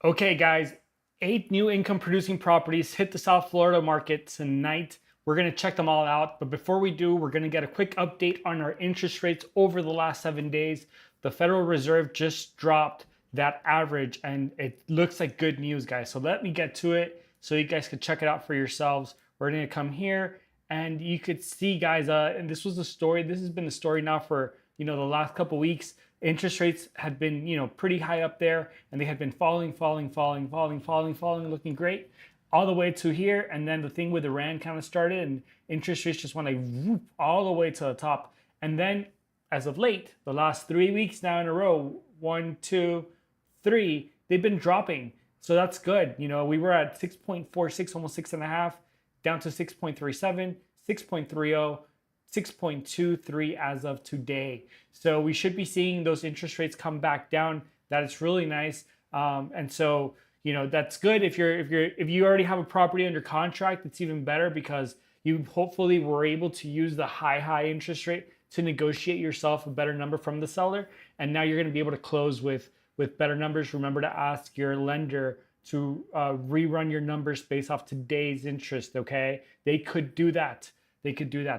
Okay, guys, 8 new income producing properties hit the South Florida market tonight. We're going to check them all out. But before we do, we're going to get a quick update on our interest rates over the last 7 days. The Federal Reserve just dropped that average and it looks like good news, guys. So let me get to it so you guys can check it out for yourselves. We're going to come here and you could see, guys, and this was the story. This has been the story now for, the last couple weeks. Interest rates had been, pretty high up there and they had been falling, looking great all the way to here. And then the thing with Iran kind of started and interest rates just went like whoop, all the way to the top. And then as of late, the last 3 weeks now in a row, 1, 2, 3, they've been dropping. So that's good. We were at 6.46, almost 6.5, down to 6.37, 6.30. 6.23 as of today. So we should be seeing those interest rates come back down. That is really nice. And so, that's good. If you already have a property under contract, it's even better because you hopefully were able to use the high interest rate to negotiate yourself a better number from the seller. And now you're going to be able to close with better numbers. Remember to ask your lender to rerun your numbers based off today's interest, okay? They could do that.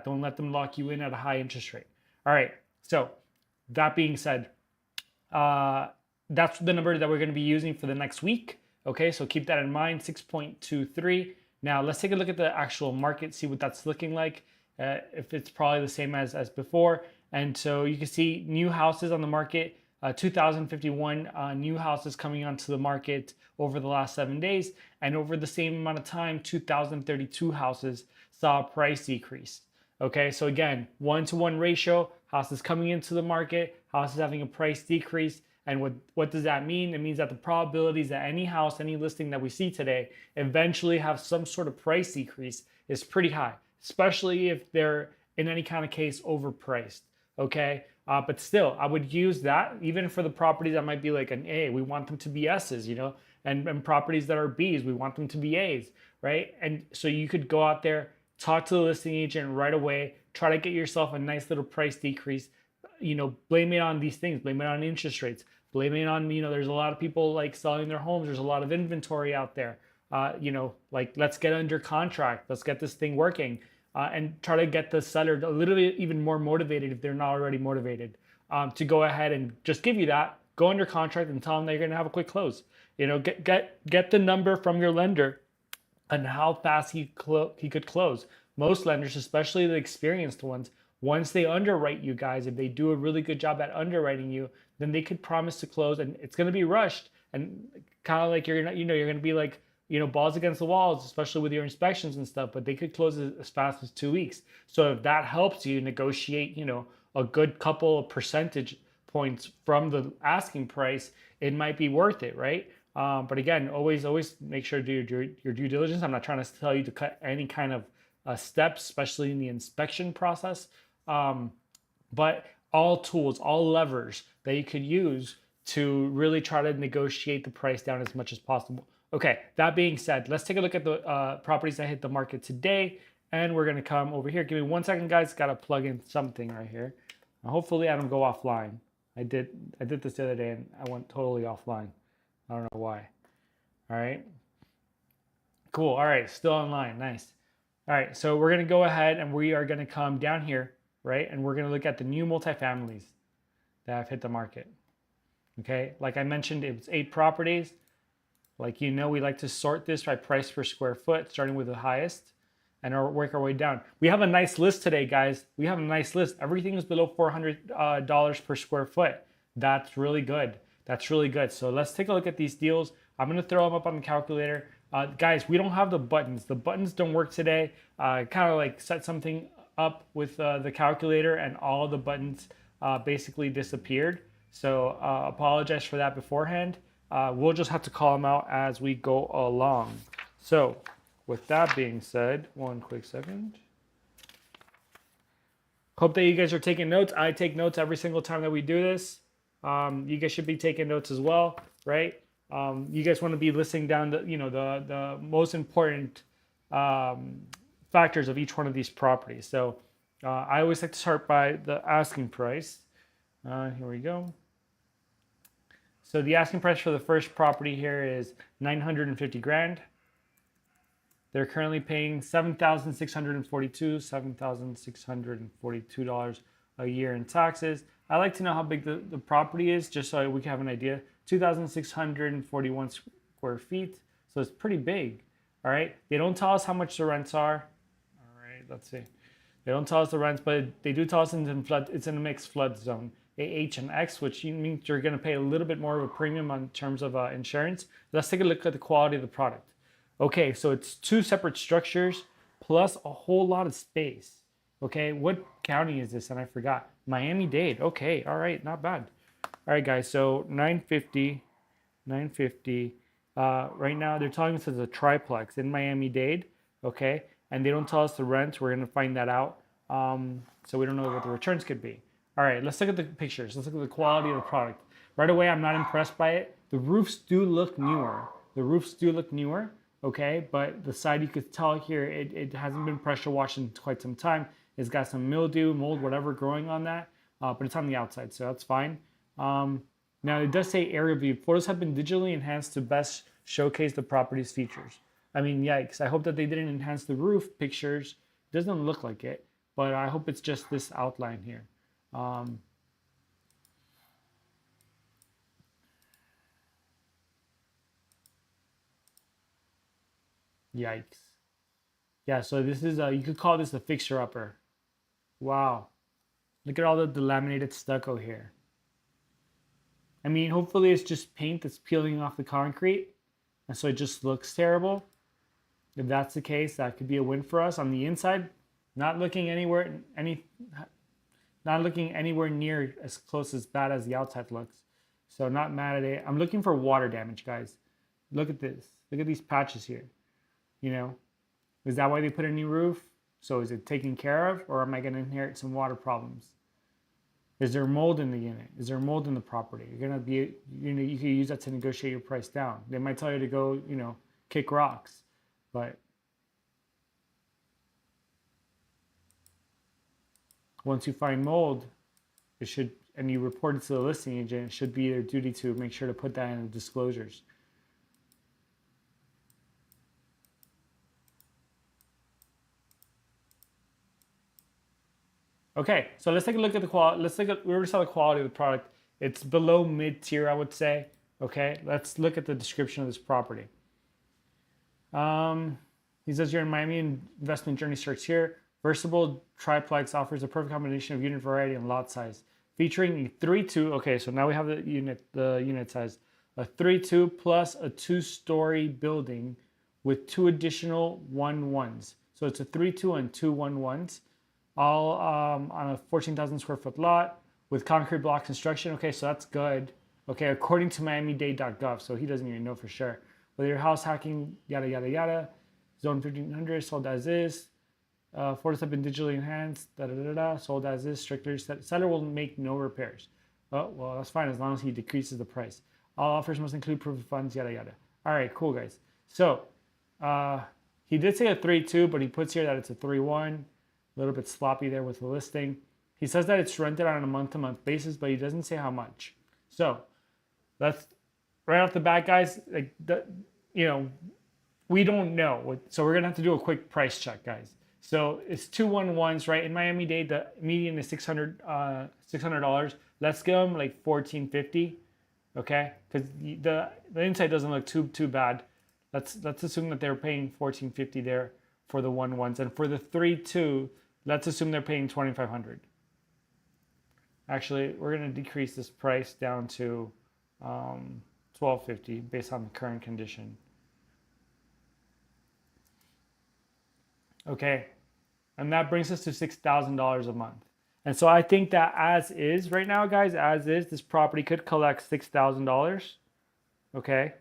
Don't let them lock you in at a high interest rate. All right. So that being said, that's the number that we're going to be using for the next week. Okay. So keep that in mind, 6.23. Now let's take a look at the actual market, see what that's looking like. If it's probably the same as before. And so you can see new houses on the market, 2,051 new houses coming onto the market over the last 7 days. And over the same amount of time, 2,032 houses saw a price decrease. Okay, so again, 1-to-1 ratio, houses coming into the market, houses having a price decrease. And what does that mean? It means that the probabilities that any house, any listing that we see today eventually have some sort of price decrease is pretty high, especially if they're in any kind of case overpriced. Okay, but still, I would use that even for the properties that might be like an A. We want them to be S's, and properties that are B's, we want them to be A's, right? And so you could go out there, talk to the listing agent right away, try to get yourself a nice little price decrease. Blame it on these things, blame it on interest rates, blame it on, there's a lot of people like selling their homes, there's a lot of inventory out there. Like let's get under contract, let's get this thing working. And try to get the seller a little bit even more motivated if they're not already motivated to go ahead and just give you that, go under contract and tell them that you're going to have a quick close. Get the number from your lender and how fast he could close. Most lenders, especially the experienced ones, once they underwrite you guys, if they do a really good job at underwriting you, then they could promise to close, and it's going to be rushed and kind of like you're going to be like, balls against the walls, especially with your inspections and stuff, but they could close as fast as 2 weeks. So if that helps you negotiate, a good couple of percentage points from the asking price, it might be worth it, right? But again, always make sure to do your due diligence. I'm not trying to tell you to cut any kind of steps, especially in the inspection process. But all tools, all levers that you could use to really try to negotiate the price down as much as possible. Okay, that being said, let's take a look at the properties that hit the market today. And we're going to come over here. Give me 1 second, guys. Got to plug in something right here. Now, hopefully, I don't go offline. I did this the other day, and I went totally offline. I don't know why. All right. Cool. All right. Still online. Nice. All right. So we're going to go ahead, and we are going to come down here, right? And we're going to look at the new multifamilies that have hit the market. Okay. Like I mentioned, it was 8 properties. Like, we like to sort this by price per square foot, starting with the highest and work our way down. We have a nice list today, guys. We have a nice list. Everything is below $400 per square foot. That's really good. That's really good. So let's take a look at these deals. I'm going to throw them up on the calculator. Guys, we don't have the buttons. The buttons don't work today. Kind of like set something up with the calculator and all the buttons basically disappeared. So apologize for that beforehand. We'll just have to call them out as we go along. So with that being said, 1 quick second. Hope that you guys are taking notes. I take notes every single time that we do this. You guys should be taking notes as well, right? You guys want to be listing down the most important factors of each one of these properties. So I always like to start by the asking price. Here we go. So the asking price for the first property here is 950 grand. They're currently paying $7,642 a year in taxes. I like to know how big the property is just so we can have an idea. 2,641 square feet. So it's pretty big. All right. They don't tell us how much the rents are. All right. Let's see. They don't tell us the rents, but they do tell us it's in a mixed flood zone. AH and X, which means you're going to pay a little bit more of a premium on terms of insurance. Let's take a look at the quality of the product. Okay, so it's two separate structures plus a whole lot of space. Okay, what county is this? And I forgot. Miami-Dade. Okay, all right, not bad. All right, guys, so 950. Right now, they're telling us it's a triplex in Miami-Dade. Okay, and they don't tell us the rent. We're going to find that out. So we don't know what the returns could be. All right, let's look at the pictures. Let's look at the quality of the product. Right away, I'm not impressed by it. The roofs do look newer. Okay, but the side you could tell here, it hasn't been pressure washed in quite some time. It's got some mildew, mold, whatever growing on that, but it's on the outside, so that's fine. Now, it does say aerial view. Photos have been digitally enhanced to best showcase the property's features. I mean, yikes. I hope that they didn't enhance the roof pictures. It doesn't look like it, but I hope it's just this outline here. Yikes. Yeah, so this is you could call this a fixer-upper. Wow. Look at all the laminated stucco here. I mean, hopefully it's just paint that's peeling off the concrete, and so it just looks terrible. If that's the case, that could be a win for us. On the inside, not looking anywhere near as close as bad as the outside looks. So not mad at it. I'm looking for water damage, guys. Look at this. Look at these patches here. You know, is that why they put a new roof? So is it taken care of, or am I going to inherit some water problems? Is there mold in the unit? Is there mold in the property? You're going to be, you can use that to negotiate your price down. They might tell you to go, kick rocks, but once you find mold, and you report it to the listing agent, it should be their duty to make sure to put that in the disclosures. Okay, so let's take a look at the quality. We already saw the quality of the product. It's below mid-tier, I would say. Okay, let's look at the description of this property. He says you're in Miami and investment journey starts here. Versatile triplex offers a perfect combination of unit variety and lot size. Featuring a 3-2, okay, so now we have the unit size. A 3-2 plus a 2-story building with 2 additional 1-1s. So it's a 3-2 and 2 1-1s. All on a 14,000 square foot lot with concrete block construction. Okay, so that's good. Okay, according to miamidade.gov, so he doesn't even know for sure. Whether your house hacking, yada, yada, yada. Zone 1500, sold as is. Photos have been digitally enhanced, da, da, da, da, sold as is. Strictly, seller will make no repairs. Oh, well, that's fine as long as he decreases the price. All offers must include proof of funds, yada, yada. All right, cool, guys. So, he did say a 3-2, but he puts here that it's a 3-1. A little bit sloppy there with the listing. He says that it's rented on a month-to-month basis, but he doesn't say how much. So that's right off the bat, guys. We don't know. So we're gonna have to do a quick price check, guys. So it's 2 1-1s, right? In Miami-Dade, the median is $600. Let's give them like $1,450, okay? Because the inside doesn't look too bad. Let's assume that they're paying $1,450 there for the 1-1s, and for the 3-2, let's assume they're paying $2,500. Actually, we're going to decrease this price down to $1,250 based on the current condition. Okay, and that brings us to $6,000 a month. And so I think that as is right now, guys, as is, this property could collect $6,000. Okay.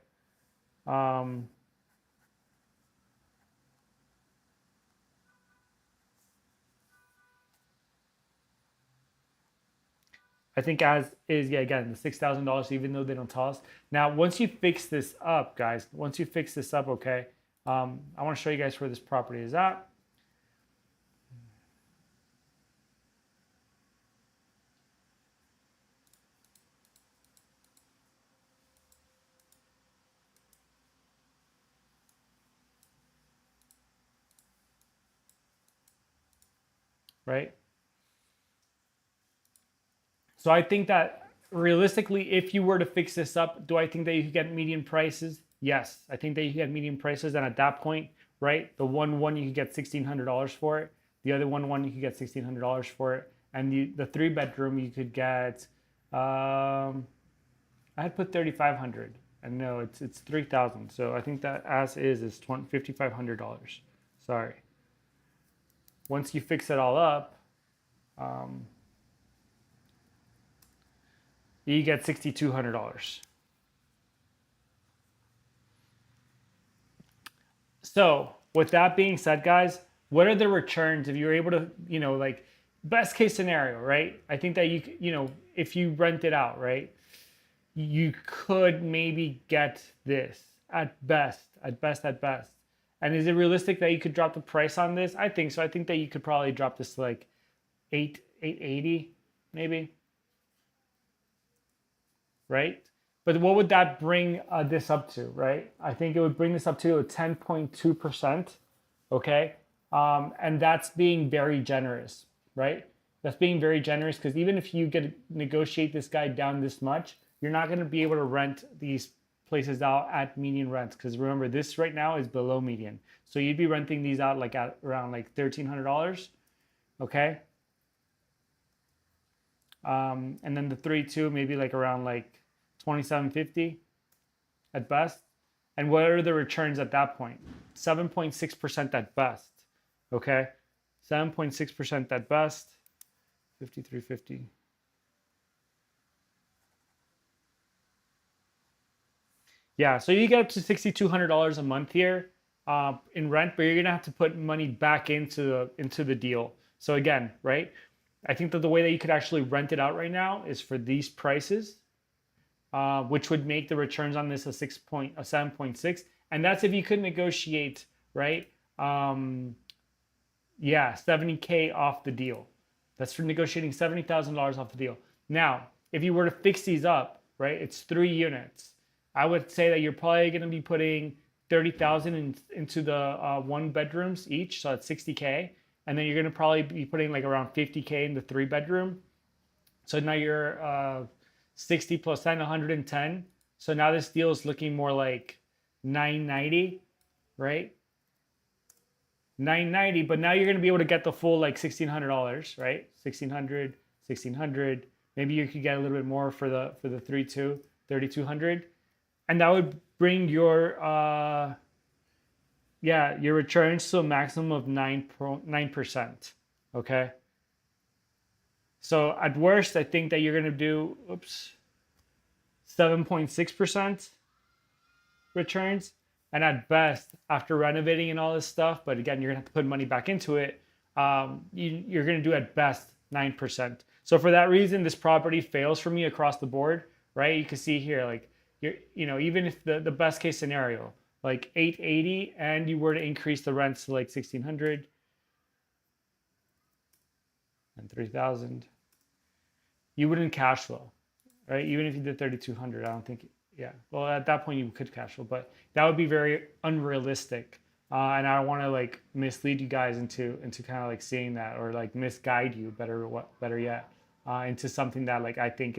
I think as is, yeah, again, the $6,000, even though they don't tell us. Now, once you fix this up, guys, okay, I want to show you guys where this property is at. right? So I think that realistically, if you were to fix this up, do I think that you could get median prices? Yes, I think that you could get median prices, and at that point, right, the one you could get $1,600 for it. The other one you could get $1,600 for it, and the 3 bedroom you could get. I had put 3,500, and no, it's 3,000. So I think that as is $5,500. Sorry. Once you fix it all up, you get $6,200. So with that being said, guys, what are the returns if you're able to, like best case scenario, right? I think that if you rent it out, right, you could maybe get this at best, at best, at best. And is it realistic that you could drop the price on this? I think so. I think that you could probably drop this to like 880, maybe. Right? But what would that bring this up to, right? I think it would bring this up to a 10.2%, okay? And that's being very generous, right? That's being very generous because even if you get to negotiate this guy down this much, you're not going to be able to rent these places out at median rents because remember, this right now is below median. So you'd be renting these out like at around like $1,300, okay? And then the 3-2 maybe like around like 2750 at best. And what are the returns at that point? 7.6% at best. Okay, 7.6% at best. 5350. Yeah, so you get up to $6,200 a month here in rent, but you're gonna have to put money back into the deal. So again, right? I think that the way that you could actually rent it out right now is for these prices, which would make the returns on this a 7.6, and that's if you could negotiate, right? Yeah, 70K off the deal. That's for negotiating $70,000 off the deal. Now, if you were to fix these up, right? It's 3 units. I would say that you're probably going to be putting 30,000 into the 1 bedrooms each, so that's 60K. And then you're going to probably be putting like around 50K in the 3 bedroom. So now you're 60 plus 10, 110. So now this deal is looking more like 990, right? 990, but now you're going to be able to get the full like $1,600, right? 1,600. Maybe you could get a little bit more for the 3-2, 3,200. And that would bring your your returns to a maximum of 9%. Okay. So at worst, I think that you're gonna do 7.6% returns. And at best, after renovating and all this stuff, but again, you're gonna have to put money back into it, you're gonna do at best 9%. So for that reason, this property fails for me across the board, right? You can see here, like even if the best case scenario, like 880, and you were to increase the rents to like 1,600 and 3,000, you wouldn't cash flow, right? Even if you did 3,200, I don't think. Yeah, well, at that point you could cash flow, but that would be very unrealistic, and I don't want to like mislead you guys into kind of like seeing that, or like misguide you, better yet, into something that like I think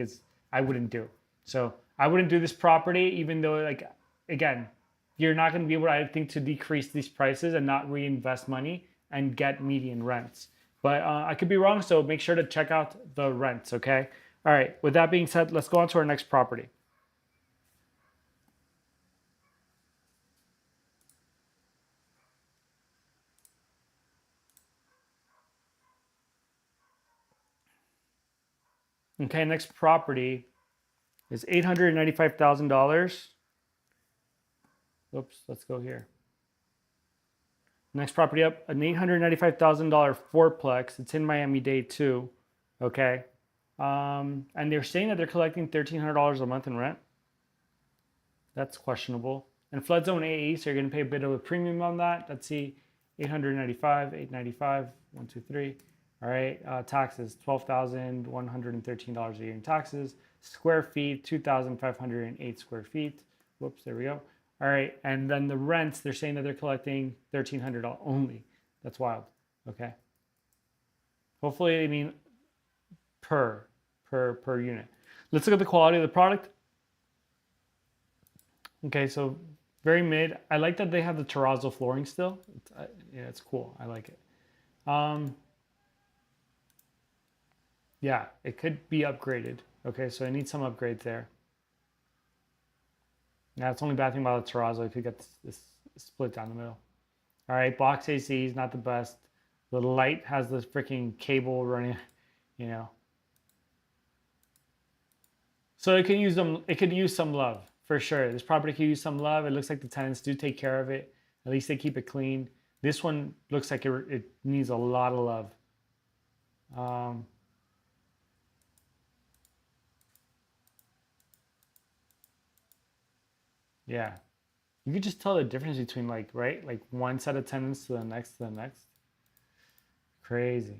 I wouldn't do. So I wouldn't do this property, even though like again, you're not going to be able, I think, to decrease these prices and not reinvest money and get median rents. But I could be wrong, so make sure to check out the rents. Okay. All right. With that being said, let's go on to our next property. Okay, next property is $895,000. Oops, let's go here. Next property up, an $895,000 fourplex. It's in Miami-Dade too. Okay, and they're saying that they're collecting $1,300 a month in rent. That's questionable. And flood zone AE, so you're going to pay a bit of a premium on that. Let's see, 895, 895, 1, 2, 3. All right, taxes, $12,113 a year in taxes. Square feet, 2,508 square feet. Whoops, there we go. All right, and then the rents, they're saying that they're collecting $1,300 only. That's wild, okay? Hopefully, I mean per unit. Let's look at the quality of the product. Okay, so very mid. I like that they have the terrazzo flooring still. Yeah, it's cool. I like it. Um, yeah, it could be upgraded. Okay, so I need some upgrades there. Now, it's only bad thing about the terrazzo if you get this split down the middle. All right, box AC is not the best. The light has this freaking cable running, you know. So it can use them. It could use some love for sure. This property could use some love. It looks like the tenants do take care of it. At least they keep it clean. This one looks like it needs a lot of love. Yeah, you could just tell the difference between like right, like one set of tenants to the next to the next. Crazy.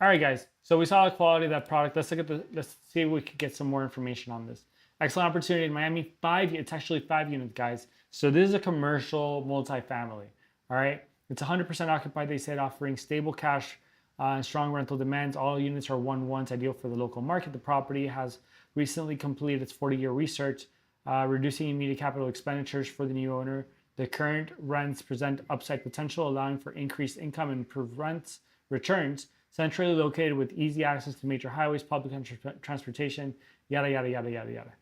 All right, guys. So we saw the quality of that product. Let's see if we could get some more information on this. Excellent opportunity in Miami. It's actually 5 units, guys. So this is a commercial multifamily. All right. It's 100% occupied. They said offering stable cash and strong rental demands. All units are 1-1s, ideal for the local market. The property has recently completed its 40-year research, reducing immediate capital expenditures for the new owner. The current rents present upside potential, allowing for increased income and improved returns. Centrally located with easy access to major highways, public transportation, yada, yada, yada, yada, yada.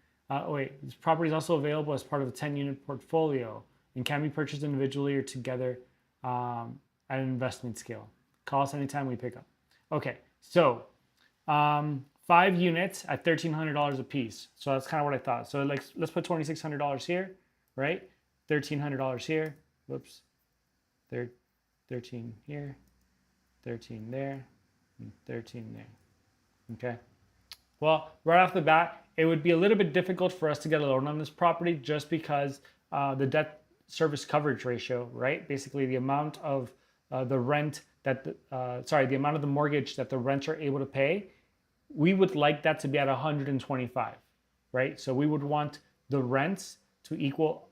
This property is also available as part of a 10-unit portfolio and can be purchased individually or together at an investment scale. Call us anytime we pick up. Okay, so 5 units at $1,300 a piece. So that's kind of what I thought. So like, let's put $2,600 here, right? $1,300 here. Whoops. 13 here, 13 there, and 13 there. Okay. Well, right off the bat, it would be a little bit difficult for us to get a loan on this property just because the debt service coverage ratio, right? Basically, the amount of the rent that, the amount of the mortgage that the rents are able to pay, we would like that to be at 125, right? So we would want the rents to equal,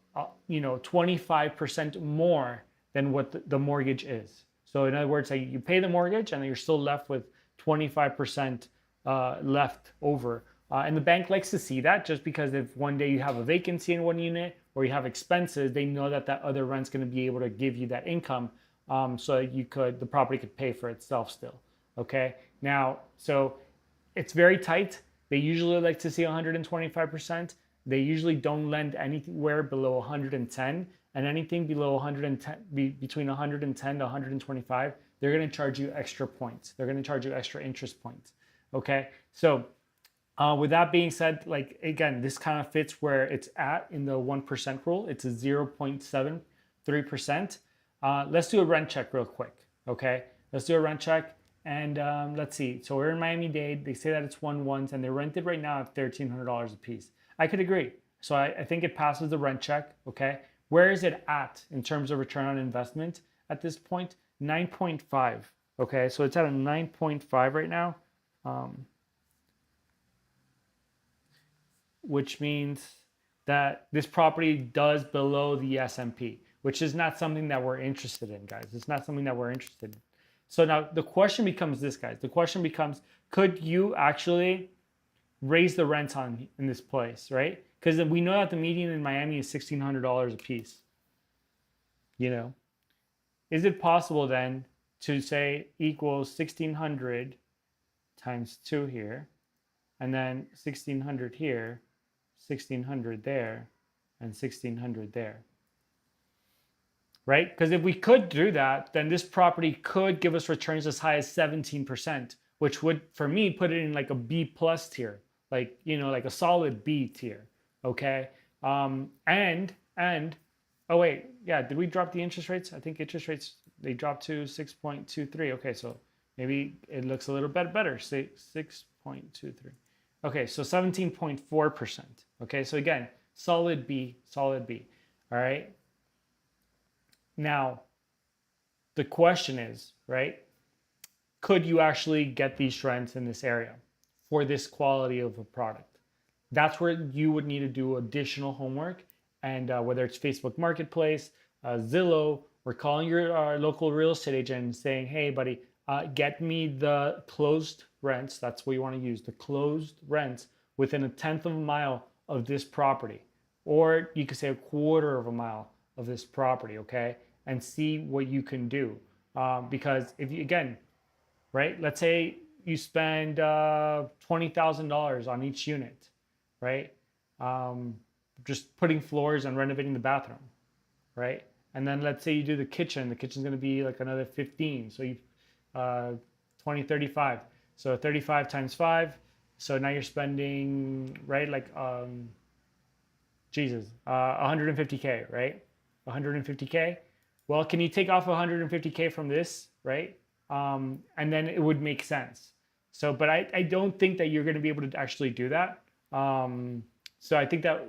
25% more than what the mortgage is. So in other words, like you pay the mortgage and you're still left with 25% left over. And the bank likes to see that just because if one day you have a vacancy in one unit or you have expenses, they know that other rent's going to be able to give you that income, so the property could pay for itself still. Okay. Now, so it's very tight. They usually like to see 125%. They usually don't lend anywhere below 110, and anything below 110, between 110 to 125, they're going to charge you extra points. They're going to charge you extra interest points. Okay. So with that being said, like again, this kind of fits where it's at in the 1% rule. It's a 0.73%. Let's do a rent check real quick. Okay. Let's do a rent check. And let's see. So we're in Miami-Dade. They say that it's 1-1s and they're rented right now at $1,300 a piece. I could agree. So I think it passes the rent check. Okay. Where is it at in terms of return on investment at this point? 9.5. Okay. So it's at a 9.5 right now, which means that this property does below the S&P, which is not something that we're interested in, guys. It's not something that we're interested in. So now the question becomes this, guys. The question becomes, could you actually raise the rent in this place, right? Because we know that the median in Miami is $1,600 a piece. Is it possible then to say equals 1,600 times 2 here, and then 1,600 here, 1,600 there, and 1,600 there? Right? Because if we could do that, then this property could give us returns as high as 17%, which would, for me, put it in like a B plus tier, like a solid B tier. Okay. Oh wait, yeah. Did we drop the interest rates? I think interest rates, they dropped to 6.23. Okay, so maybe it looks a little bit better. Say 6.23. Okay, so 17.4%. Okay, so again, solid B, solid B. All right. Now, the question is, right, could you actually get these rents in this area for this quality of a product? that's where you would need to do additional homework. And whether it's Facebook Marketplace, Zillow, or calling your local real estate agent and saying, hey, buddy, get me the closed rents. That's what you want to use, the closed rents within a tenth of a mile of this property. Or you could say a quarter of a mile of this property, okay? And see what you can do. Because if you, again, right, let's say you spend $20,000 on each unit, right? Just putting floors and renovating the bathroom, right? And then let's say you do the kitchen. The kitchen's going to be like another 15. So you 20, 35. So 35 times 5. So now you're spending, right, like Jesus, 150K, right? 150K. Well, can you take off 150K from this, right? And then it would make sense. So, but I don't think that you're going to be able to actually do that. So I think that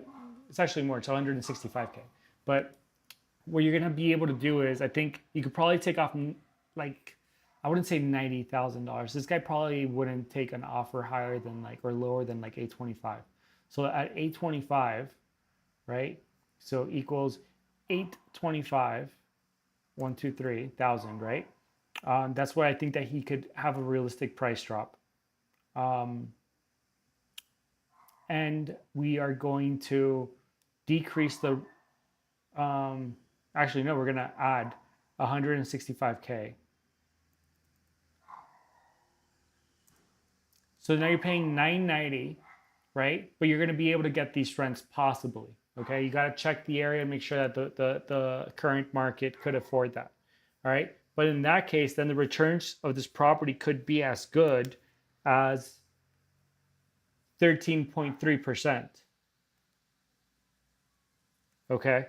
it's actually more, it's 165K. But what you're going to be able to do is, I think you could probably take off, like, I wouldn't say $90,000. This guy probably wouldn't take an offer higher than like, or lower than like 825. So at 825, right? So equals 825, 123,000, right? That's why I think that he could have a realistic price drop. And we are going to decrease the, actually, no, we're going to add 165K. So now you're paying $990, right? But you're going to be able to get these rents possibly. Okay, you got to check the area and make sure that the current market could afford that. All right, but in that case, then the returns of this property could be as good as 13.3%. Okay,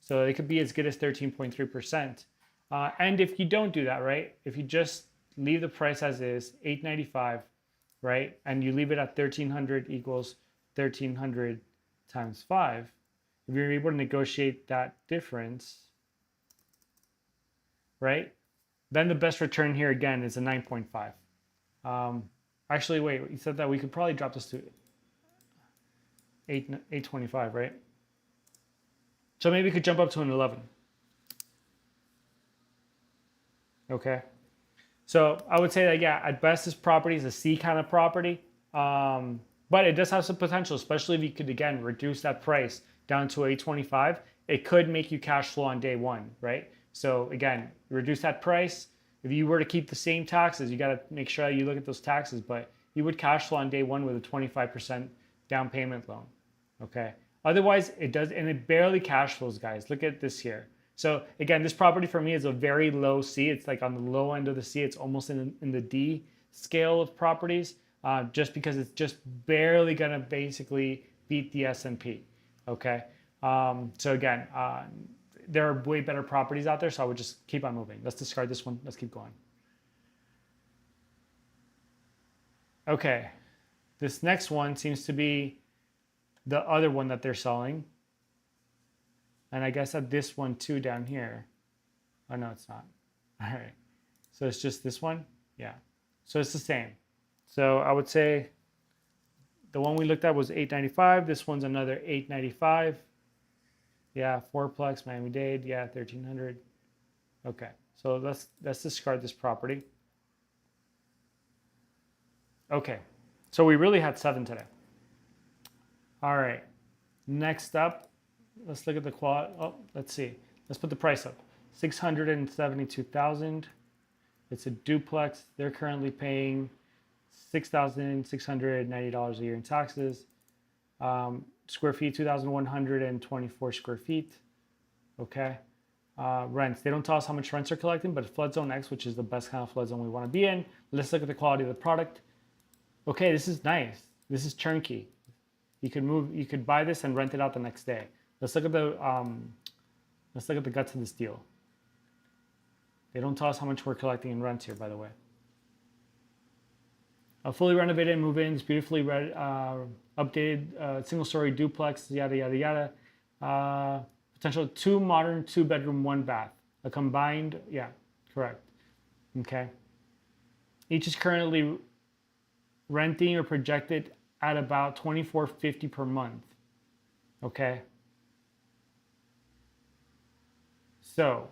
so it could be as good as 13.3%. And if you don't do that, right? If you just leave the price as is, $895, right? And you leave it at 1,300 equals 1,300 times 5. If you're able to negotiate that difference, right? Then the best return here again is a 9.5. Actually, wait, you said that we could probably drop this to 825, right? So maybe we could jump up to an 11. Okay. So I would say that, yeah, at best this property is a C kind of property. But it does have some potential, especially if you could, again, reduce that price down to 825. It could make you cash flow on day one, right? So again, reduce that price. If you were to keep the same taxes, you got to make sure that you look at those taxes, but you would cash flow on day one with a 25% down payment loan, okay? Otherwise, it does, and it barely cash flows, guys. Look at this here. So again, this property for me is a very low C. It's like on the low end of the C. It's almost in the D scale of properties, just because it's just barely gonna basically beat the S&P, okay? So again, there are way better properties out there, so I would just keep on moving. Let's discard this one. Let's keep going. Okay, this next one seems to be the other one that they're selling. And I guess at this one too down here. Oh, no, it's not. All right. So it's just this one? Yeah. So it's the same. So I would say the one we looked at was $895. This one's another $895. Yeah, Fourplex, Miami-Dade. Yeah, 1,300. Okay. So let's discard this property. Okay. So we really had 7 today. All right. Next up, let's look at the quad. Oh, let's see. Let's put the price up. 672,000. It's a duplex. They're currently paying $6,690 a year in taxes. Square feet, 2,124 square feet. Okay. Rents. They don't tell us how much rents they're collecting, but flood zone X, which is the best kind of flood zone we want to be in. Let's look at the quality of the product. Okay, this is nice. This is turnkey. You could buy this and rent it out the next day. Let's look at the guts of this deal. They don't tell us how much we're collecting in rents here, by the way. A fully renovated move-ins, beautifully updated, single-story duplex, yada yada yada. Potential 2 modern, 2-bedroom, 1 bath. A combined, yeah, correct. Okay. Each is currently renting or projected at about $24.50 per month. Okay. So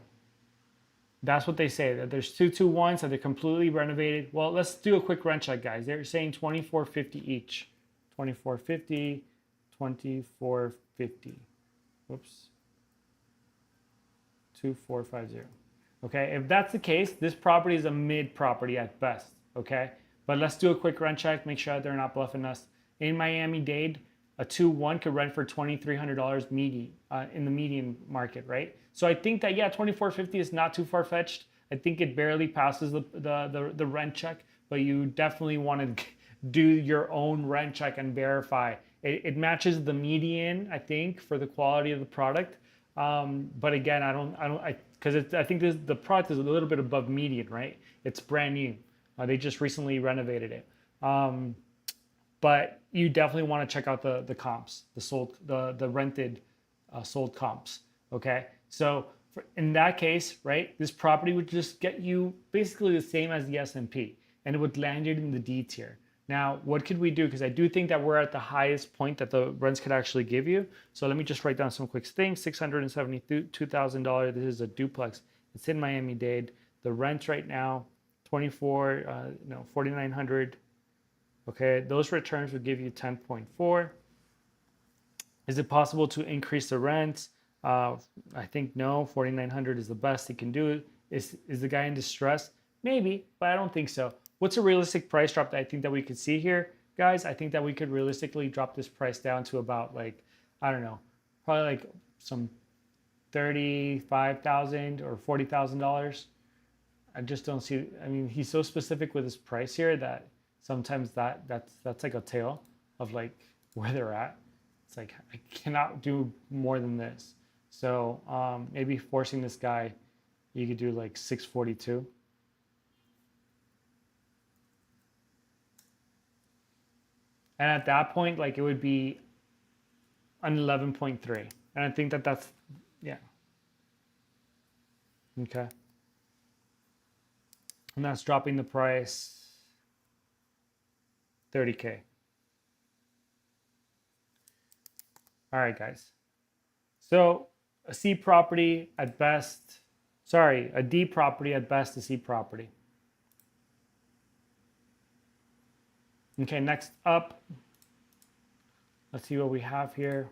that's what they say, that there's 221s, that they're completely renovated. Well, let's do a quick rent check, guys. They're saying $24.50 each. $24.50, $24.50. Whoops. 2450. Okay, if that's the case, this property is a mid property at best. Okay, but let's do a quick rent check, make sure they're not bluffing us. In Miami-Dade, a 2-1 could rent for $2,300 median in the median market, right? So I think that, yeah, $24.50 is not too far-fetched. I think it barely passes the rent check, but you definitely want to do your own rent check and verify. It matches the median, I think, for the quality of the product. But again, I think the product is a little bit above median, right? It's brand new. They just recently renovated it. But you definitely want to check out the comps, the rented sold comps. Okay, so in that case, right, this property would just get you basically the same as the S&P, and it would land you in the D tier. Now, what could we do? Because I do think that we're at the highest point that the rents could actually give you. So let me just write down some quick things. $672,000. This is a duplex. It's in Miami-Dade. The rent right now, $4,900. Okay, those returns would give you 10.4. Is it possible to increase the rents? I think no. 4,900 is the best he can do. Is the guy in distress? Maybe, but I don't think so. What's a realistic price drop that I think that we could see here, guys? I think that we could realistically drop this price down to about, like, I don't know, probably like some $35,000 or $40,000. I just don't see. I mean, he's so specific with his price here that sometimes that's like a tale of like where they're at. It's like I cannot do more than this. So maybe forcing this guy, you could do like 642. And at that point, like, it would be an 11.3. And I think that's, yeah. Okay. And that's dropping the price $30K. All right, guys. So a C property at best, sorry, a D property at best, a C property. Okay, next up, let's see what we have here.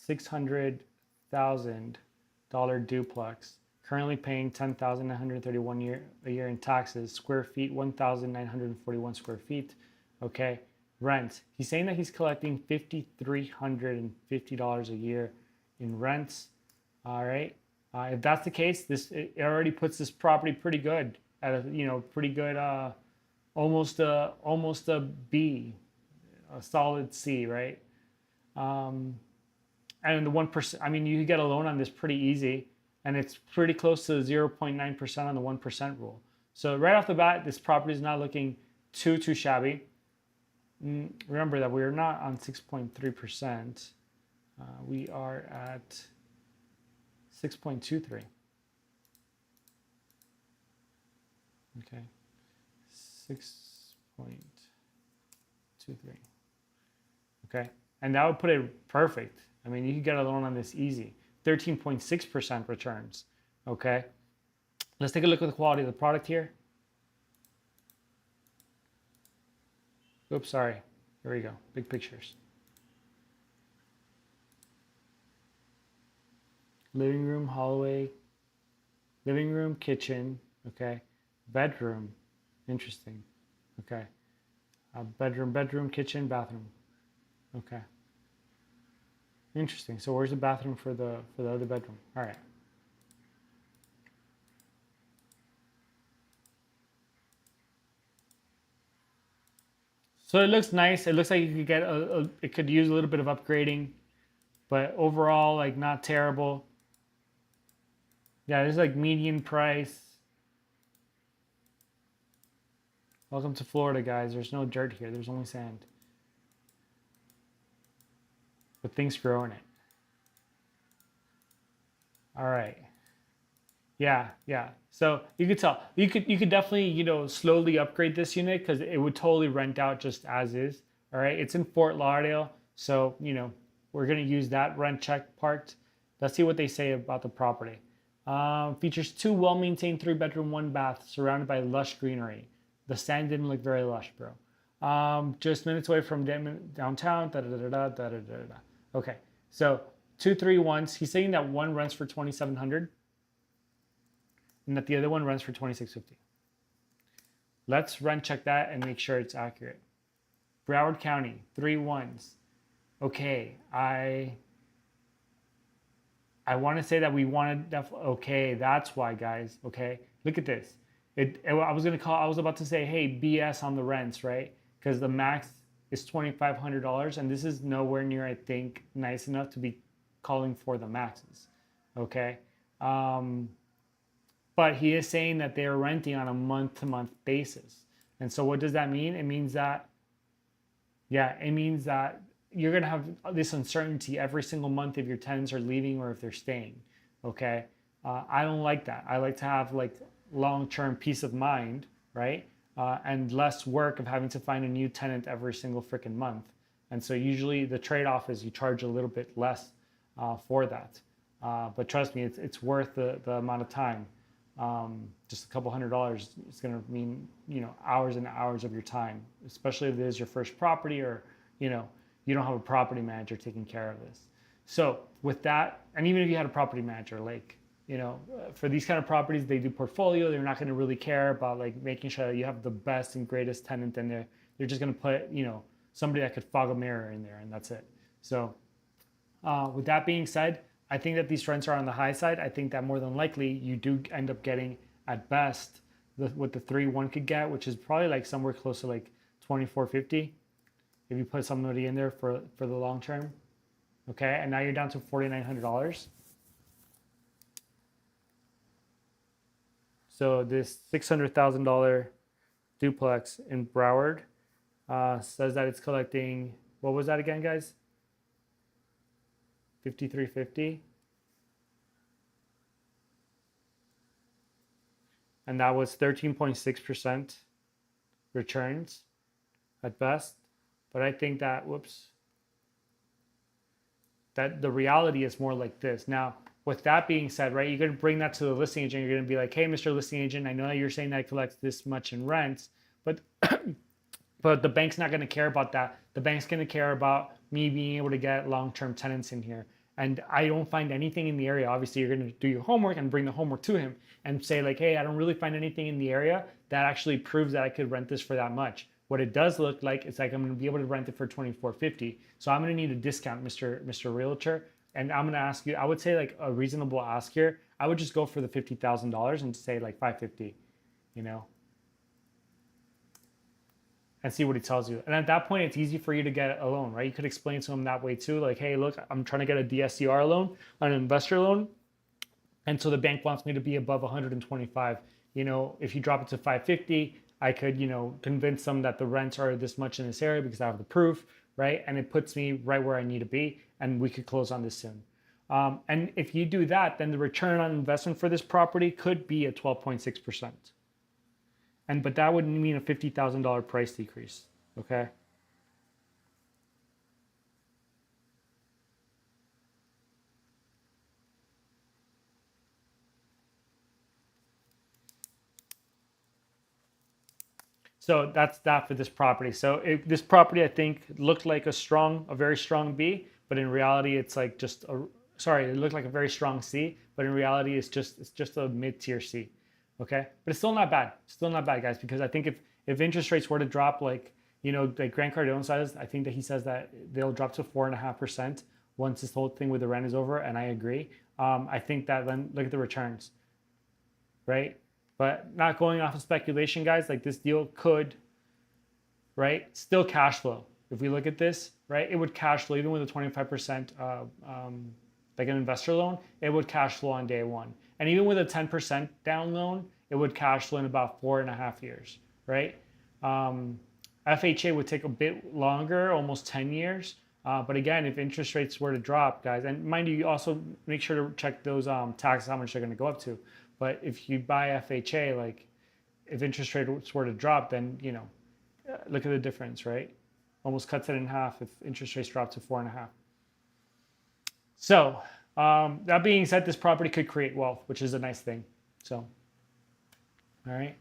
$600,000 duplex, currently paying $10,931 a year in taxes. Square feet, 1,941 square feet. Okay, rent. He's saying that he's collecting $5,350 a year in rents. All right, if that's the case, it already puts this property pretty good at a pretty good. Almost a B, a solid C, right? And the 1%, I mean, you could get a loan on this pretty easy, and it's pretty close to 0.9% on the 1% rule. So right off the bat, this property is not looking too shabby. Remember that we are not on 6.3%. We are at 6.23. Okay. 6.23. Okay, and that would put it perfect. I mean, you could get a loan on this easy. 13.6% returns. Okay, let's take a look at the quality of the product here. Oops, sorry. Here we go. Big pictures. Living room, hallway, living room, kitchen. Okay, bedroom. Interesting. Okay. Bedroom, kitchen, bathroom. Okay. Interesting. So where's the bathroom for the other bedroom? All right. So it looks nice. It looks like you could get it could use a little bit of upgrading, but overall, like, not terrible. Yeah, this is like median price. Welcome to Florida, guys. There's no dirt here. There's only sand. But things grow in it. All right. Yeah. So you could tell. You could definitely, slowly upgrade this unit, because it would totally rent out just as is, All right, it's in Fort Lauderdale, so we're gonna use that rent check part. Let's see what they say about the property. Features 2 well-maintained 3-bedroom, 1-bath, surrounded by lush greenery. The sand didn't look very lush, bro. Just minutes away from downtown. Da, da, da, da, da, da, da, da. Okay, so 231s. He's saying that one rents for 2,700, and that the other one rents for 2,650. Let's rent check that and make sure it's accurate. Broward County, 3 1s. Okay, I want to say that we wanted. Okay, that's why, guys. Okay, look at this. I was about to say, hey, BS on the rents, right? Because the max is $2,500, and this is nowhere near, I think, nice enough to be calling for the maxes. Okay, but he is saying that they are renting on a month-to-month basis, and so what does that mean? It means that, you're gonna have this uncertainty every single month if your tenants are leaving or if they're staying. Okay, I don't like that. I like to have like long-term peace of mind, right? And less work of having to find a new tenant every single freaking month. And so usually the trade-off is you charge a little bit less for that. But trust me, it's worth the amount of time. Just a couple $100 is going to mean hours and hours of your time, especially if it is your first property, or you don't have a property manager taking care of this. So with that, and even if you had a property manager, like for these kind of properties, they do portfolio. They're not going to really care about like making sure that you have the best and greatest tenant in there. They're just going to put somebody that could fog a mirror in there, and that's it. So with that being said, I think that these rents are on the high side. I think that more than likely you do end up getting at best what the 3-1 could get, which is probably like somewhere close to like $2,450 if you put somebody in there for the long term. Okay, and now you're down to $4,900. So this $600,000 duplex in Broward says that it's collecting, what was that again, guys? $5,350. And that was 13.6% returns at best. But I think that, that the reality is more like this. Now, with that being said, right, you're going to bring that to the listing agent. You're going to be like, hey, Mr. Listing Agent, I know that you're saying that I collect this much in rents, but but the bank's not going to care about that. The bank's going to care about me being able to get long-term tenants in here. And I don't find anything in the area. Obviously, you're going to do your homework and bring the homework to him and say like, hey, I don't really find anything in the area that actually proves that I could rent this for that much. What it does look like, it's like I'm going to be able to rent it for $2,450. So I'm going to need a discount, Mr. Realtor. And I'm going to ask you, I would say like a reasonable ask here, I would just go for the $50,000 and say like $550, and see what he tells you. And at that point, it's easy for you to get a loan, right? You could explain to him that way too. Like, hey, look, I'm trying to get a DSCR loan, an investor loan. And so the bank wants me to be above 125. If you drop it to 550, I could, convince them that the rents are this much in this area because I have the proof, right? And it puts me right where I need to be, and we could close on this soon. And if you do that, then the return on investment for this property could be at 12.6%. But that would mean a $50,000 price decrease, okay? So that's that for this property. So this property, I think, looked like a very strong B, but in reality, it's like just it looked like a very strong C, but in reality, it's just a mid-tier C. Okay, but it's still not bad. Still not bad, guys, because I think if interest rates were to drop, like Grant Cardone says, I think that he says that they'll drop to 4.5% once this whole thing with the rent is over, and I agree. I think that then look at the returns, right? But not going off of speculation, guys, like this deal could, right, still cash flow. If we look at this, right, it would cash flow even with a 25% like an investor loan, it would cash flow on day one. And even with a 10% down loan, it would cash flow in about 4.5 years, right? FHA would take a bit longer, almost 10 years. But again, if interest rates were to drop, guys, and mind you also make sure to check those taxes, how much they're going to go up to. But if you buy FHA, like if interest rates were to drop, then, look at the difference, right? almost cuts it in half if interest rates drop to 4.5. So that being said, this property could create wealth, which is a nice thing. So, all right.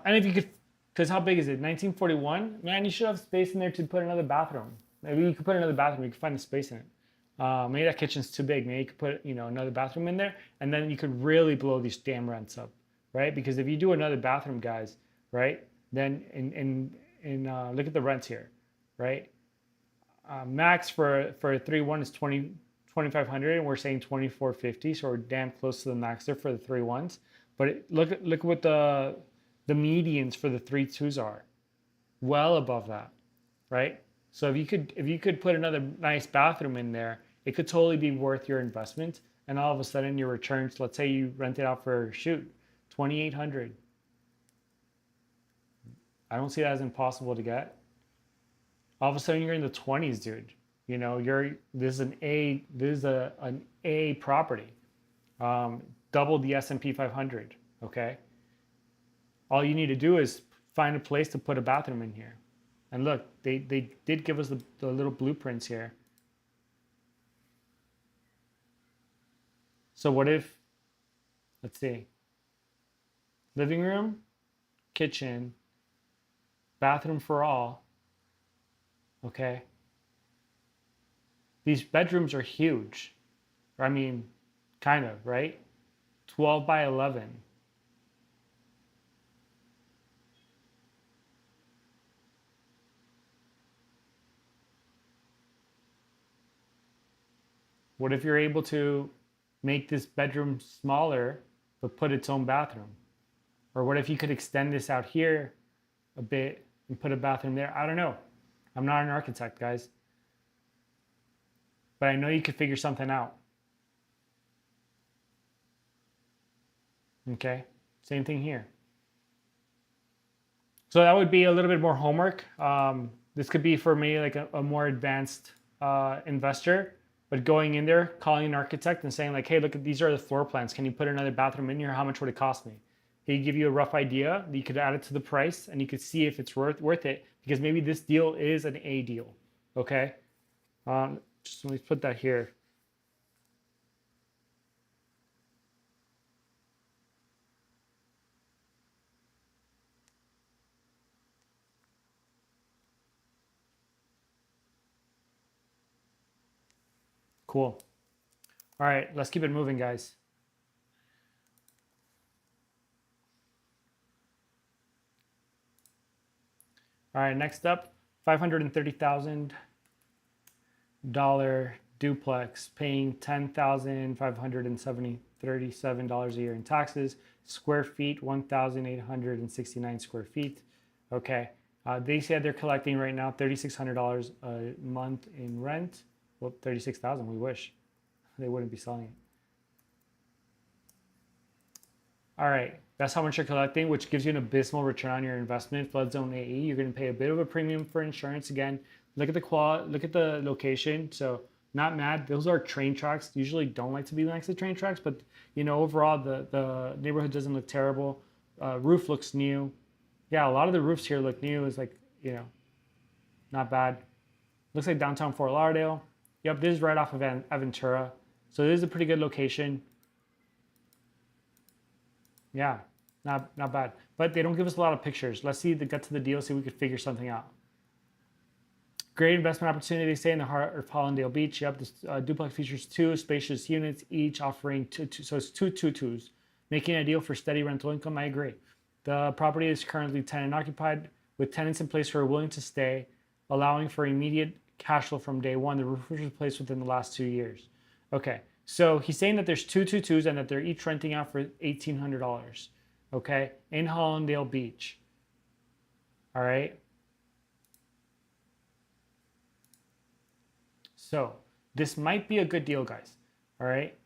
And if you could, because how big is it? 1941? Man, you should have space in there to put another bathroom. Maybe you could put another bathroom. You could find a space in it. Maybe that kitchen's too big. Maybe you could put, another bathroom in there, and then you could really blow these damn rents up, right? Because if you do another bathroom, guys, right, then look at the rents here, right? Max for a 3-1 is 2,500, and we're saying 2,450, so we're damn close to the max there for the 3-1s. But look at what the medians for the 3-2s are, well above that, right? So if you could put another nice bathroom in there, it could totally be worth your investment. And all of a sudden your returns, let's say you rent it out for 2,800. I don't see that as impossible to get. All of a sudden you're in the 20s, dude. This is an A property. Double the S&P 500, okay? All you need to do is find a place to put a bathroom in here. And look, they did give us the little blueprints here. So what if, let's see, living room, kitchen, bathroom for all, okay? These bedrooms are huge. I mean, kind of, right? 12 by 11. What if you're able to make this bedroom smaller, but put its own bathroom? Or what if you could extend this out here a bit and put a bathroom there? I don't know. I'm not an architect, guys. But I know you could figure something out. Okay, same thing here. So that would be a little bit more homework. This could be for me like a more advanced investor. But going in there, calling an architect and saying like, hey, look, these are the floor plans. Can you put another bathroom in here? How much would it cost me? He'd give you a rough idea. You could add it to the price and you could see if it's worth it, because maybe this deal is an A deal, okay? Just let me put that here. Cool. All right, let's keep it moving, guys. All right, next up, $530,000 duplex, paying $10,537 a year in taxes, square feet, 1,869 square feet. Okay, they said they're collecting right now $3,600 a month in rent. Well, 36,000, we wish. They wouldn't be selling it. All right, that's how much you're collecting, which gives you an abysmal return on your investment. Flood zone AE, you're going to pay a bit of a premium for insurance. Again, look at the quality, look at the location. So not mad. Those are train tracks. Usually don't like to be next to train tracks, but overall the neighborhood doesn't look terrible. Roof looks new. Yeah, a lot of the roofs here look new. It's like, not bad. Looks like downtown Fort Lauderdale. Yep, this is right off of Aventura. So this is a pretty good location. Yeah, not bad. But they don't give us a lot of pictures. Let's get to the deal, see if we could figure something out. Great investment opportunity, they say, in the heart of Hollandale Beach. Yep, this duplex features 2 spacious units, each offering so it's 2 2-2s, making it ideal for steady rental income. I agree. The property is currently tenant occupied, with tenants in place who are willing to stay, allowing for immediate cash flow from day one. The roof was replaced within the last 2 years. Okay, so he's saying that there's 2 2-2s and that they're each renting out for $1,800. Okay, in Hollandale Beach. All right. So this might be a good deal, guys. All right.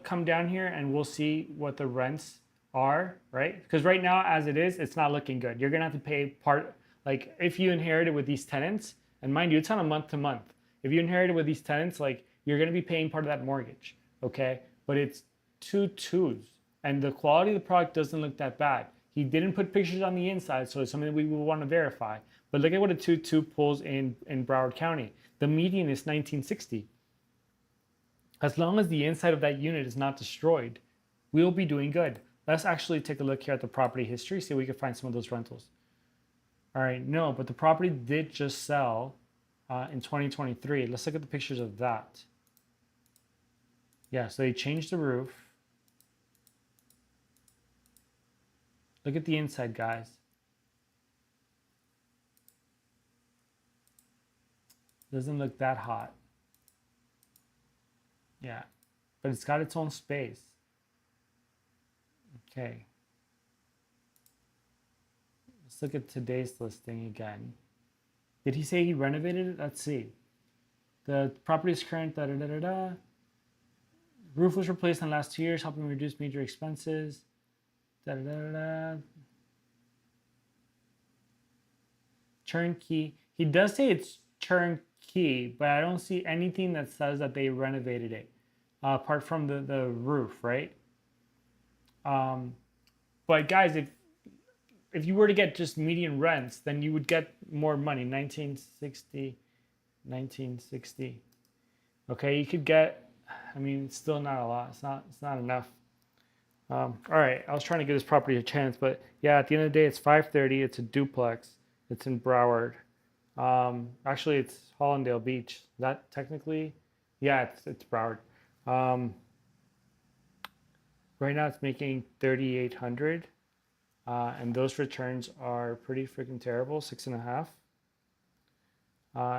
Come down here and we'll see what the rents are, right? Because right now, as it is, it's not looking good. You're gonna have to pay part, like if you inherited with these tenants, and mind you, it's on a month to month. If you inherited with these tenants, like you're gonna be paying part of that mortgage, okay? But it's 2 2s, and the quality of the product doesn't look that bad. He didn't put pictures on the inside, so it's something that we will want to verify. But look at what a 2-2 pulls in Broward County. The median is 1960. As long as the inside of that unit is not destroyed, we'll be doing good. Let's actually take a look here at the property history, see if we can find some of those rentals. All right, no, but the property did just sell in 2023. Let's look at the pictures of that. Yeah, so they changed the roof. Look at the inside, guys. Doesn't look that hot. Yeah, but it's got its own space. Okay. Let's look at today's listing again. Did he say he renovated it? Let's see. The property is current, da da da da da. Roof was replaced in the last 2 years, helping reduce major expenses. Da da da da. Turnkey. He does say it's turnkey, but I don't see anything that says that they renovated it, apart from the roof, right? But guys, if you were to get just median rents, then you would get more money. 1960. Okay, you could get, I mean, it's still not a lot. It's not enough. All right, I was trying to give this property a chance, but yeah, at the end of the day, it's 530. It's a duplex. It's in Broward. Actually, it's Hollandale Beach. That technically, yeah, it's Broward. Right now, it's making 3,800, and those returns are pretty freaking terrible. 6.5.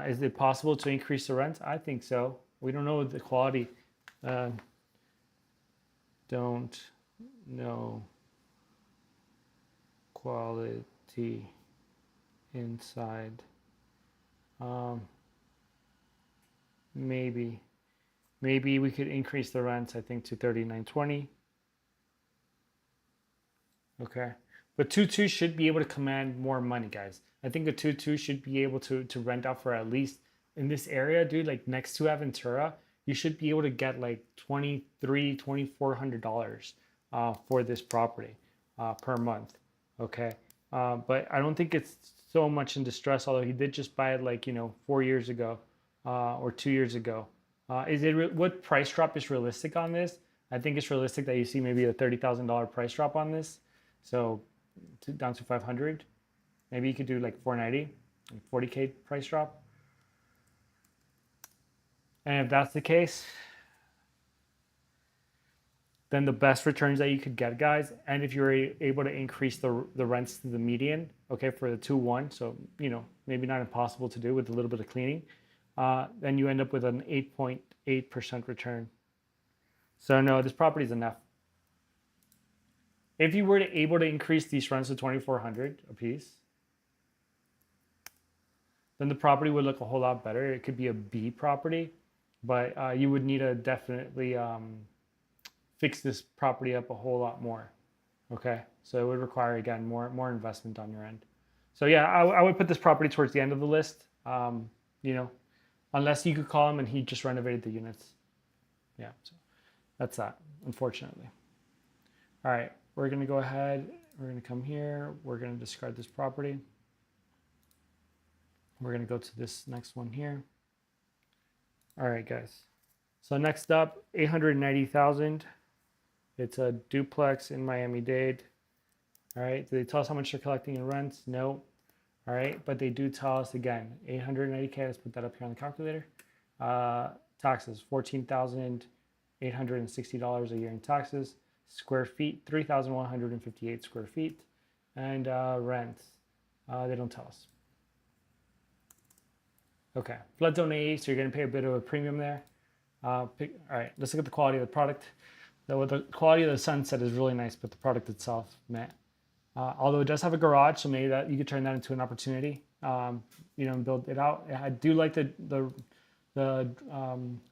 Is it possible to increase the rent? I think so. We don't know the quality. Don't know quality inside. Maybe we could increase the rents, I think, to 3,920. Okay, but 2-2 should be able to command more money, guys. I think a 2-2 should be able to rent out for at least in this area, dude, like next to Aventura, you should be able to get like $2,400 for this property per month. Okay, but I don't think it's so much in distress, although he did just buy it like 4 years ago or 2 years ago. What price drop is realistic on this? I think it's realistic that you see maybe a $30,000 price drop on this. So down to 500. Maybe you could do like 490, like 40K price drop. And if that's the case, then the best returns that you could get, guys, and if you're able to increase the rents to the median, okay, for the 2-1, so maybe not impossible to do with a little bit of cleaning, then you end up with an 8.8% return. So no, this property is enough. If you were able to increase these rents to 2,400 a piece, then the property would look a whole lot better. It could be a B property, but you would need to definitely fix this property up a whole lot more. Okay, so it would require, again, more investment on your end. So yeah, I would put this property towards the end of the list. Unless you could call him and he just renovated the units. Yeah, so that's that, unfortunately. All right, we're gonna go ahead. We're gonna come here. We're gonna discard this property. We're gonna go to this next one here. All right, guys. So next up, 890,000. It's a duplex in Miami-Dade. All right, do they tell us how much they're collecting in rents? No. All right, but they do tell us, again, 890K. Let's put that up here on the calculator. Taxes, $14,860 a year in taxes. Square feet, 3,158 square feet. And rent, they don't tell us. Okay, flood zone A, so you're going to pay a bit of a premium there. All right, let's look at the quality of the product. The quality of the sunset is really nice, but the product itself, meh. Although it does have a garage, so maybe that you could turn that into an opportunity, and build it out. I do like the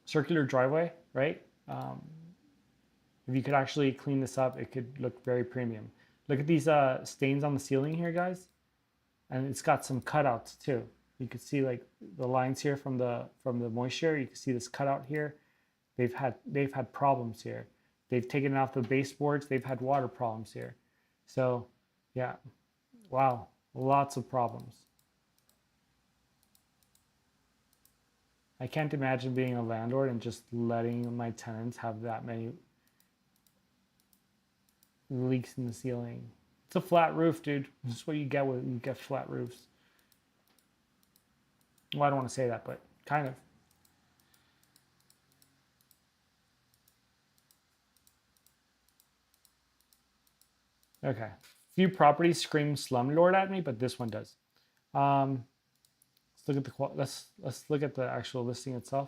circular driveway, right? If you could actually clean this up, it could look very premium. Look at these stains on the ceiling here, guys, and it's got some cutouts too. You can see like the lines here from the moisture. You can see this cutout here. They've had problems here. They've taken it off the baseboards. They've had water problems here. So yeah, wow, lots of problems. I can't imagine being a landlord and just letting my tenants have that many leaks in the ceiling. It's a flat roof, dude. This is what you get when you get flat roofs. Well, I don't want to say that, but kind of. Okay. Few properties scream slumlord at me, but this one does. Um, let's look at the let's look at the actual listing itself.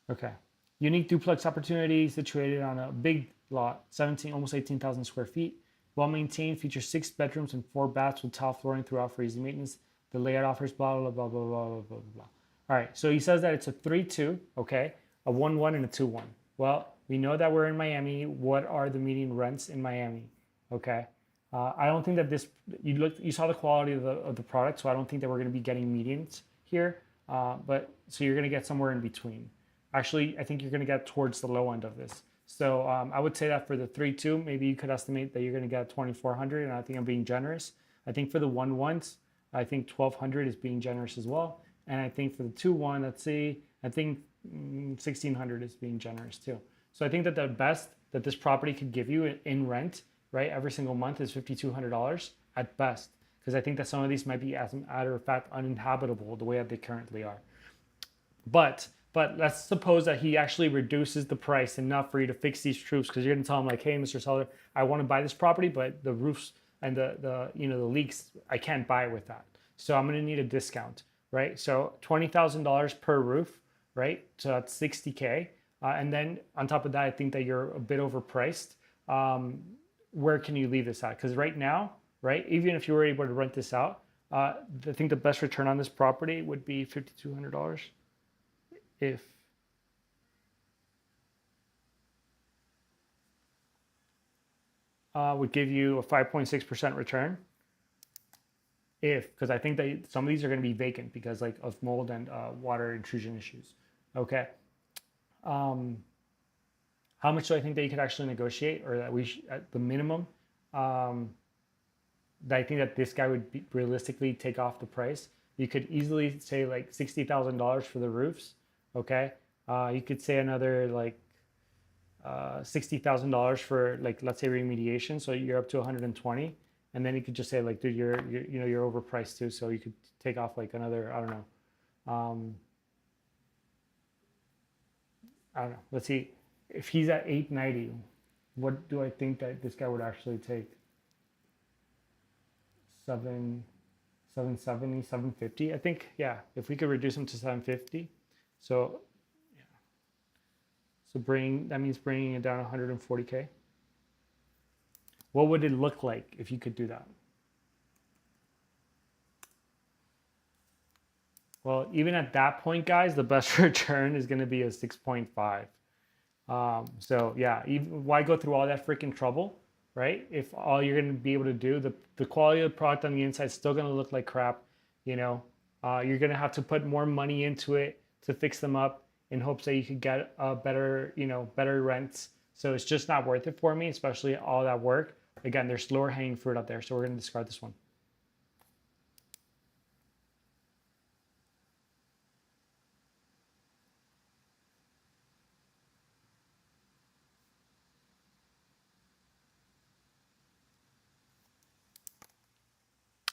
Okay. Unique duplex opportunity situated on a big lot, 17, almost 18,000 square feet. Well maintained, features 6 bedrooms and 4 baths with tile flooring throughout for easy maintenance. The layout offers blah, blah, blah, blah, blah, blah, blah, blah. All right, so he says that it's a 3-2, okay, a 1-1 and a 2-1. Well, we know that we're in Miami. What are the median rents in Miami? Okay. I don't think that you saw the quality of the product, so I don't think that we're going to be getting medians here. But so you're going to get somewhere in between. Actually, I think you're going to get towards the low end of this. So I would say that for the 3-2, maybe you could estimate that you're going to get 2,400, and I think I'm being generous. I think for the 1-1s, I think 1,200 is being generous as well. And I think for the 2-1, let's see, I think 1,600 is being generous too. So I think that the best that this property could give you in rent, right, every single month is $5,200 at best. Because I think that some of these might be, as a matter of fact, uninhabitable the way that they currently are. But let's suppose that he actually reduces the price enough for you to fix these roofs, because you're going to tell him like, hey, Mr. Seller, I want to buy this property, but the roofs and the leaks, I can't buy it with that. So I'm going to need a discount, right? So $20,000 per roof, right? So that's $60K. And then on top of that, I think that you're a bit overpriced. Where can you leave this at? Because right now, right, even if you were able to rent this out, I think the best return on this property would be $5,200. If would give you a 5.6% return. Because I think that some of these are going to be vacant because like of mold and water intrusion issues. Okay. How much do I think that you could actually negotiate, or that we at the minimum, that I think that this guy would realistically take off the price? You could easily say like $60,000 for the roofs. Okay. You could say another like $60,000 for like, let's say remediation. So you're up to 120. And then you could just say like, dude, you're overpriced too. So you could take off like another, I don't know. I don't know. Let's see. If he's at 890, what do I think that this guy would actually take? 770, 750. I think, yeah, if we could reduce him to 750. So yeah. So that means bringing it down 140K. What would it look like if you could do that? Well, even at that point, guys, the best return is going to be a 6.5. So yeah, why go through all that freaking trouble, right? If all you're going to be able to do, the quality of the product on the inside is still going to look like crap, you're going to have to put more money into it to fix them up in hopes that you could get better rents. So it's just not worth it for me, especially all that work. Again, there's lower hanging fruit out there, so we're going to discard this one.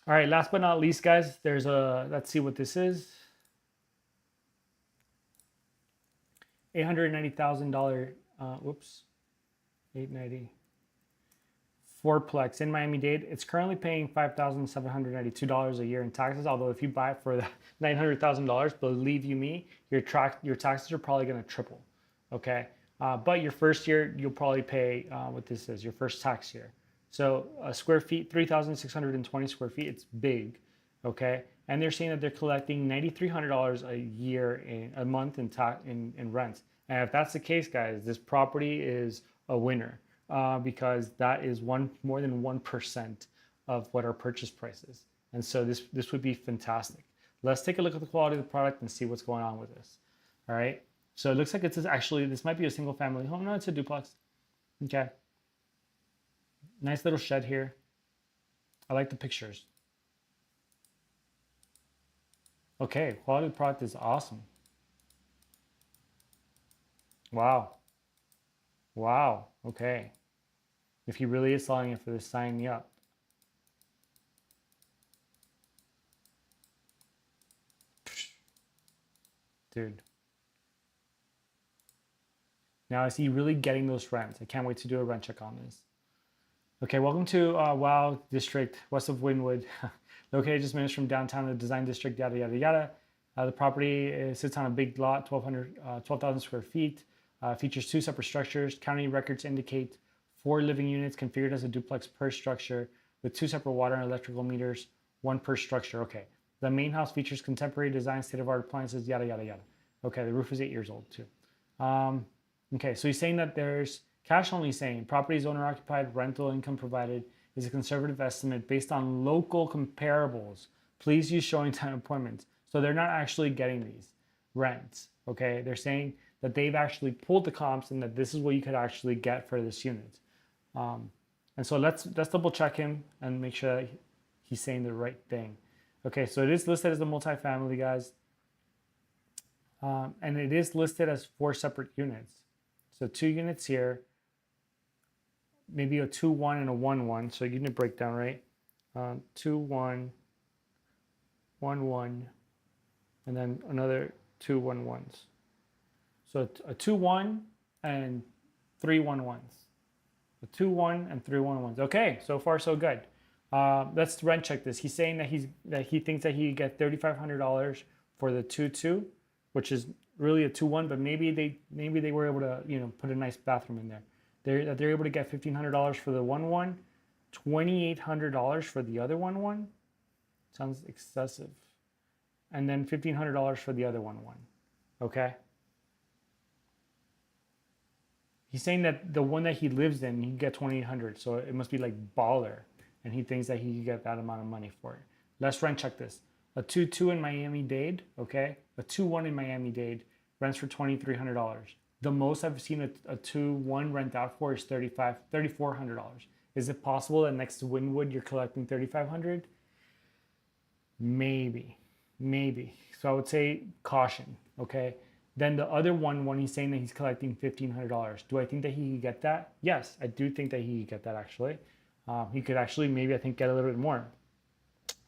All right, last but not least, guys, let's see what this is. $890,000, whoops, 890. Fourplex in Miami-Dade. It's currently paying $5,792 a year in taxes. Although if you buy it for the $900,000, believe you me, your taxes are probably going to triple. Okay, but your first year you'll probably pay what this is, your first tax year. So square feet, 3,620 square feet. It's big. Okay, and they're saying that they're collecting $9,300 a year a month in rent. And if that's the case, guys, this property is a winner. Because that is more than 1% of what our purchase price is. And so this would be fantastic. Let's take a look at the quality of the product and see what's going on with this. All right. So it looks like this might be a single family home. No, it's a duplex. Okay. Nice little shed here. I like the pictures. Okay, quality product is awesome. Wow. Wow. Okay. If he really is selling it for this, sign me up. Dude. Now is he really getting those rents? I can't wait to do a rent check on this. Okay, welcome to Wow District, west of Wynwood. Located just minutes from downtown, the design district, yada, yada, yada. The property sits on a big lot, 12,000 square feet. Features two separate structures. County records indicate 4 living units configured as a duplex per structure with 2 separate water and electrical meters, 1 per structure. Okay. The main house features contemporary design, state-of-art appliances, yada, yada, yada. Okay, the roof is 8 years old too. Okay, so he's saying that there's cash only, saying property is owner occupied, rental income provided is a conservative estimate based on local comparables. Please use showing time appointments. So they're not actually getting these rents. Okay, they're saying that they've actually pulled the comps and that this is what you could actually get for this unit. And so let's double check him and make sure that he's saying the right thing. Okay, so it is listed as a multifamily, guys. And it is listed as 4 separate units. So 2 units here, maybe a 2-1 and a 1-1. So unit breakdown, right? 2-1, 1-1, and then another 2 1-1s. So a 2-1 and 3 1-1s. A 2-1 and 3 1-1s. Okay, so far so good. Let's rent check this. He's saying that he thinks that he get $3,500 for the 2-2, which is really a 2-1, but maybe they were able to put a nice bathroom in there. They're able to get $1,500 for the 1-1, $2,800 for the other 1-1. Sounds excessive. And then $1,500 for the other 1-1. Okay. He's saying that the one that he lives in, he can get $2,800, so it must be like baller, and he thinks that he can get that amount of money for it. Let's rent check this. A 2-2 in Miami-Dade, okay? A 2-1 in Miami-Dade rents for $2,300. The most I've seen a 2-1 rent out for is $3,400. Is it possible that next to Wynwood you're collecting $3,500? Maybe. So I would say caution, okay? Then the other one, when he's saying that he's collecting $1,500, do I think that he could get that? Yes, I do think that he could get that actually. He could actually maybe, I think, get a little bit more.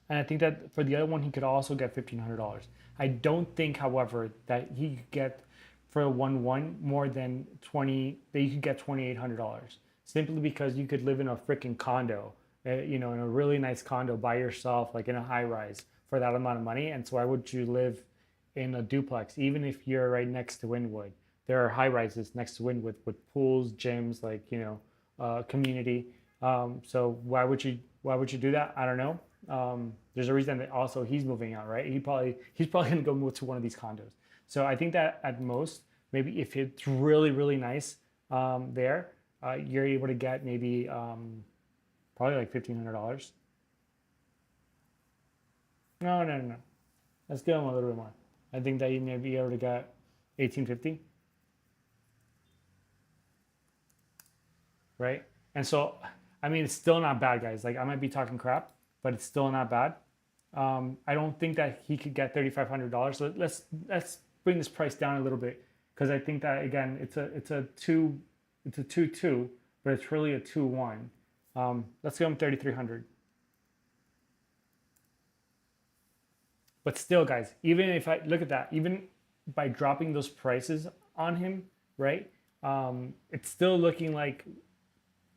And I think that for the other one, he could also get $1,500. I don't think, however, that he could get for a 1-1 more than that you could get $2,800. Simply because you could live in a freaking condo, in a really nice condo by yourself, like in a high rise for that amount of money. And so why would you live in a duplex, even if you're right next to Wynwood? There are high rises next to Wynwood with pools, gyms, like, community. So why would you do that? I don't know. There's a reason that also he's moving out, right? He's probably gonna go move to one of these condos. So I think that at most, maybe if it's really, really nice there, you're able to get maybe probably like $1,500. No. Let's give him a little bit more. I think that you may be able to get $1,850. Right? And so, I mean, it's still not bad, guys. Like, I might be talking crap, but it's still not bad. I don't think that he could get $3,500. So let's bring this price down a little bit, because I think that, again, it's a 2-2, but it's really a 2-1. Let's give him $3,300. But still, guys, even if I look at that, even by dropping those prices on him, right? It's still looking like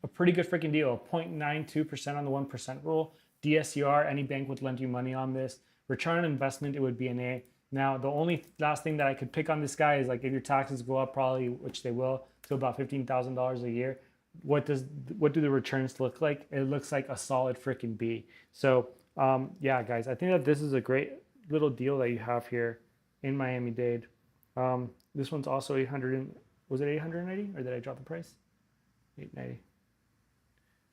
a pretty good freaking deal. 0.92% on the 1% rule. DSCR, any bank would lend you money on this. Return on investment, it would be an A. Now, the only last thing that I could pick on this guy is, like, if your taxes go up, probably, which they will, to about $15,000 a year, what do the returns look like? It looks like a solid freaking B. So, yeah, guys, I think that this is a great little deal that you have here in Miami-Dade. This one's also 800. Was it 890, or did I drop the price? 890.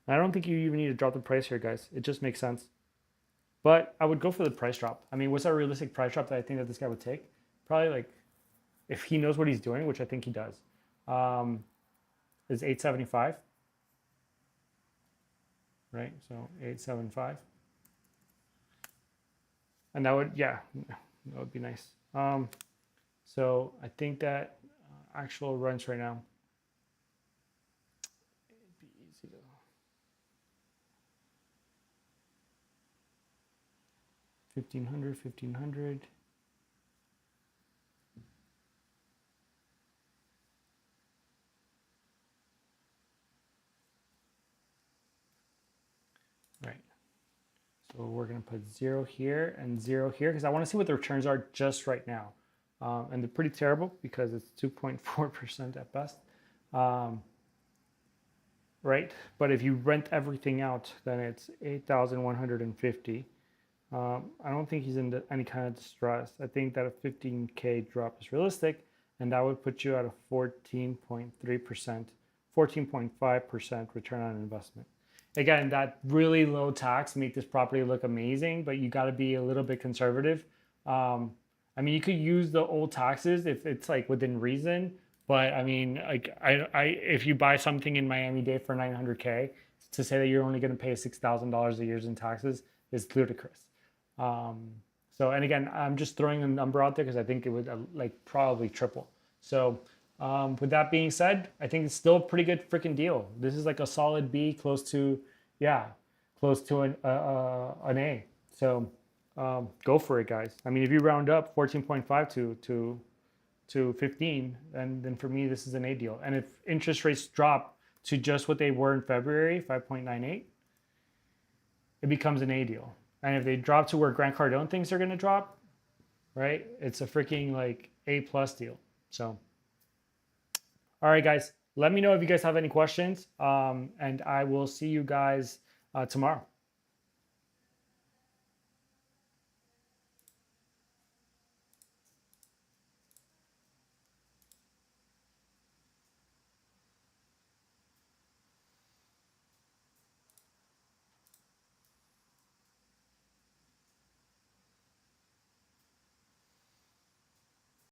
I don't think you even need to drop the price here, guys. It just makes sense. But I would go for the price drop. I mean, what's a realistic price drop that I think that this guy would take? Probably, like, if he knows what he's doing, which I think he does, is $875. right? So 875. And that would, yeah, that would be nice. So I think that actual rents right now, it'd be easy to 1500, 1500. Right. So we're going to put 0 here and 0 here because I want to see what the returns are just right now. And they're pretty terrible because it's 2.4% at best. Right? But if you rent everything out, then it's 8,150. I don't think he's in any kind of distress. I think that a 15K drop is realistic, and that would put you at a 14.3%, 14.5% return on investment. Again, that really low tax make this property look amazing, but you got to be a little bit conservative. I mean, you could use the old taxes if it's like within reason, but I mean, like if you buy something in Miami-Dade for 900K, to say that you're only going to pay $6,000 a year in taxes is ludicrous. So, and again, I'm just throwing a number out there because I think it would like probably triple. So, with that being said, I think it's still a pretty good freaking deal. This is like a solid B, close to, yeah, close to an A. So, go for it, guys. I mean, if you round up 14.5 to 15, and then for me, this is an A deal. And if interest rates drop to just what they were in February, 5.98, it becomes an A deal. And if they drop to where Grant Cardone thinks they're going to drop, right, it's a freaking like A plus deal. So, all right, guys, let me know if you guys have any questions, and I will see you guys tomorrow.